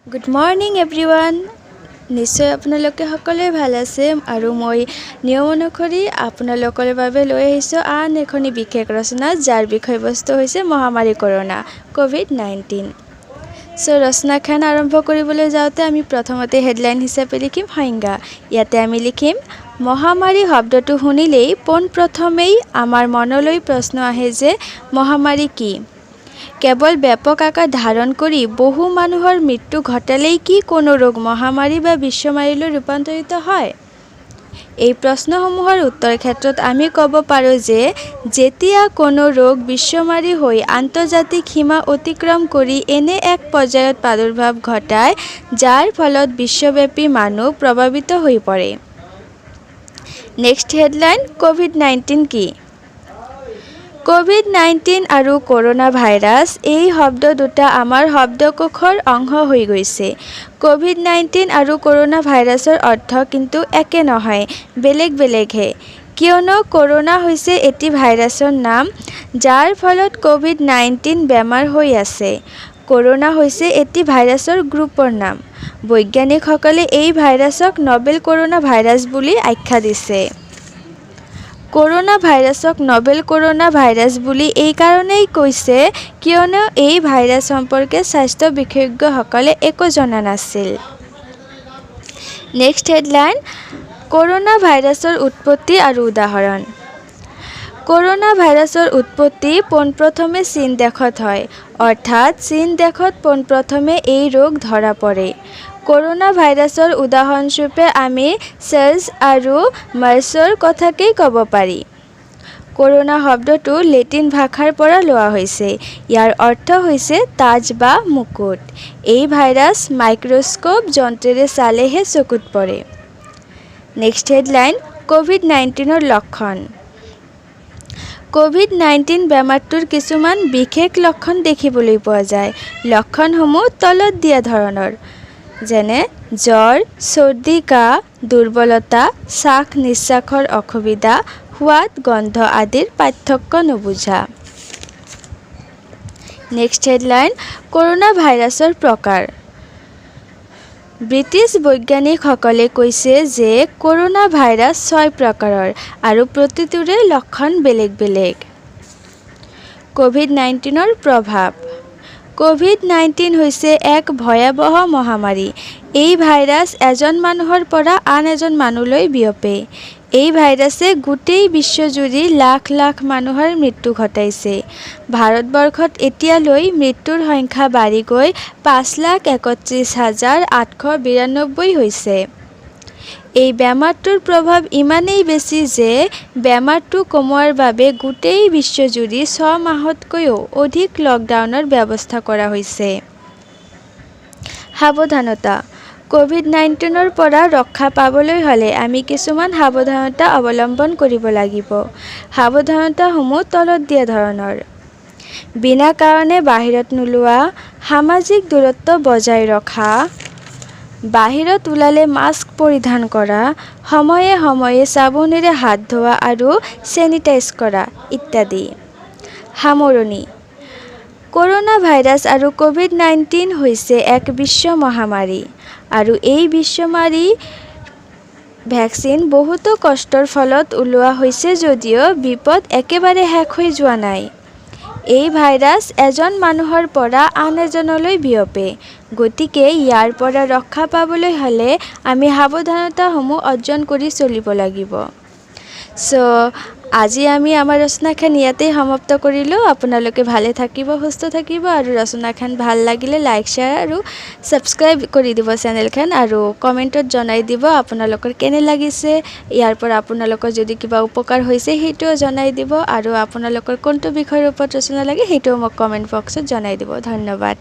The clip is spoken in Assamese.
Good morning everyone. নিশ্চয় আপোনালোকে সকলোৱে ভাল আছে আৰু মই নিয়ম অনুসৰি আপোনালোকৰ বাবে লৈ আহিছোঁ আন এখনি বিশেষ ৰচনা, যাৰ বিষয়বস্তু হৈছে মহামাৰী কৰোনা COVID-19। ৰচনাখন আৰম্ভ কৰিবলৈ যাওঁতে আমি প্ৰথমতে হেডলাইন হিচাপে লিখিম সংজ্ঞা। ইয়াতে আমি লিখিম মহামাৰী শব্দটো শুনিলেই পোনপ্ৰথমেই আমাৰ মনলৈ প্ৰশ্ন আহে যে মহামাৰী কি? কেৱল ব্যাপক আকাৰ ধাৰণ কৰি বহু মানুহৰ মৃত্যু ঘটালেই কি কোনো ৰোগ মহামাৰী বা বিশ্বমাৰীলৈ ৰূপান্তৰিত হয়? এই প্ৰশ্নসমূহৰ উত্তৰ ক্ষেত্ৰত আমি ক'ব পাৰোঁ যে যেতিয়া কোনো ৰোগ বিশ্বমাৰী হৈ আন্তৰ্জাতিক সীমা অতিক্ৰম কৰি এনে এক পৰ্যায়ত প্ৰাদুৰ্ভাৱ ঘটায় যাৰ ফলত বিশ্বব্যাপী মানুহ প্ৰভাৱিত হৈ পৰে। নেক্সট হেডলাইন, COVID-19 কি? COVID-19 আৰু কৰোনা ভাইৰাছ এই শব্দ দুটা আমাৰ শব্দকোষৰ অংশ হৈ গৈছে। COVID-19 আৰু কৰোনা ভাইৰাছৰ অৰ্থ কিন্তু একে নহয়, বেলেগ বেলেগহে। কিয়নো কৰোনা হৈছে এটি ভাইৰাছৰ নাম যাৰ ফলত COVID-19 বেমাৰ হৈ আছে। কৰোনা হৈছে এটি ভাইৰাছৰ গ্ৰুপৰ নাম। বৈজ্ঞানিকসকলে এই ভাইৰাছক নবেল কৰোনা ভাইৰাছ বুলি আখ্যা দিছে। কৰোনা ভাইৰাছক নবেল কৰোনা ভাইৰাছ বুলি এই কাৰণেই কৈছে কিয়নো এই ভাইৰাছ সম্পৰ্কে স্বাস্থ্য বিশেষজ্ঞসকলে একো জনা নাছিল। নেক্সট হেডলাইন, কৰোনা ভাইৰাছৰ উৎপত্তি আৰু উদাহৰণ। কৰোনা ভাইৰাছৰ উৎপত্তি পোনপ্ৰথমে চীন দেশত হয়, অৰ্থাৎ চীন দেশত পোনপ্ৰথমে এই ৰোগ ধৰা পৰে। কৰোনা ভাইৰাছৰ উদাহৰণস্বৰূপে আমি চাৰ্ছ আৰু মাৰ্ছৰ কথাকেই ক'ব পাৰি। কৰোনা শব্দটো লেটিন ভাষাৰ পৰা লোৱা হৈছে। ইয়াৰ অৰ্থ হৈছে তাজ বা মুকুট। এই ভাইৰাছ মাইক্ৰস্কোপ যন্ত্ৰেৰে চালেহে চকুত পৰে। নেক্সট হেডলাইন, COVID-19ৰ লক্ষণ। COVID-19 বেমাৰটোৰ কিছুমান বিশেষ লক্ষণ দেখিবলৈ পোৱা যায়। লক্ষণসমূহ তলত দিয়া ধৰণৰ, যেনে জ্বৰ, চৰ্দি, কাহ, দুৰ্বলতা, শ্বাস নিশ্বাসৰ অসুবিধা, সোৱাদ গন্ধ আদিৰ পাৰ্থক্য নুবুজা। নেক্সট হেডলাইন, কৰোনা ভাইৰাছৰ প্ৰকাৰ। ব্ৰিটিছ বৈজ্ঞানিকসকলে কৈছে যে কৰোনা ভাইৰাছ 6 প্ৰকাৰৰ আৰু প্ৰতিটোৰে লক্ষণ বেলেগ বেলেগ। COVID-19ৰ প্ৰভাৱ। COVID-19 হৈছে এক ভয়াৱহ মহামাৰী। এই ভাইৰাছ এজন মানুহৰ পৰা আন এজন মানুহলৈ বিয়পে। এই ভাইৰাছে গোটেই বিশ্বজুৰি লাখ লাখ মানুহৰ মৃত্যু ঘটাইছে। ভাৰতবৰ্ষত এতিয়ালৈ মৃত্যুৰ সংখ্যা বাঢ়ি গৈ 5,31,892 হৈছে। এই বেমাৰটোৰ প্ৰভাৱ ইমানেই বেছি যে বেমাৰটো কমোৱাৰ বাবে গোটেই বিশ্বজুৰি 6 মাহতকৈও অধিক লকডাউনৰ ব্যৱস্থা কৰা হৈছে। সাৱধানতা। COVID-19ৰ পৰা ৰক্ষা পাবলৈ হ'লে আমি কিছুমান সাৱধানতা অৱলম্বন কৰিব লাগিব। সাৱধানতাসমূহ তলত দিয়া ধৰণৰ, বিনা কাৰণে বাহিৰত নোলোৱা, সামাজিক দূৰত্ব বজাই ৰখা, বাহিৰত ওলালে মাস্ক পৰিধান কৰা, সময়ে সময়ে চাবোনেৰে হাত ধোৱা আৰু চেনিটাইজ কৰা ইত্যাদি। সামৰণি। কৰোনা ভাইৰাছ আৰু COVID-19 হৈছে এক বিশ্ব মহামাৰী আৰু এই বিশ্বমাৰী ভেকচিন বহুতো কষ্টৰ ফলত ওলোৱা হৈছে যদিও বিপদ একেবাৰে শেষ হৈ যোৱা নাই। এই ভাইৰাছ এজন মানুহৰ পৰা আন এজনলৈ বিয়পে। গতিকে ইয়াৰ পৰা ৰক্ষা পাবলৈ হ'লে আমি সাৱধানতাসমূহ অৰ্জন কৰি চলিব লাগিব। আজি আমি আমাৰ ৰচনাখন ইয়াতেই সমাপ্ত কৰিলোঁ। আপোনালোকে ভালে থাকিব, সুস্থ থাকিব আৰু ৰচনাখন ভাল লাগিলে লাইক, শ্বেয়াৰ আৰু ছাবস্ক্ৰাইব কৰি দিব চেনেলখন আৰু কমেণ্টত জনাই দিব আপোনালোকৰ কেনে লাগিছে। ইয়াৰ পৰা আপোনালোকৰ যদি কিবা উপকাৰ হৈছে সেইটোও জনাই দিব আৰু আপোনালোকৰ কোনটো বিষয়ৰ ওপৰত ৰচনা লাগে সেইটোও মোক কমেণ্ট বক্সত জনাই দিব। ধন্যবাদ।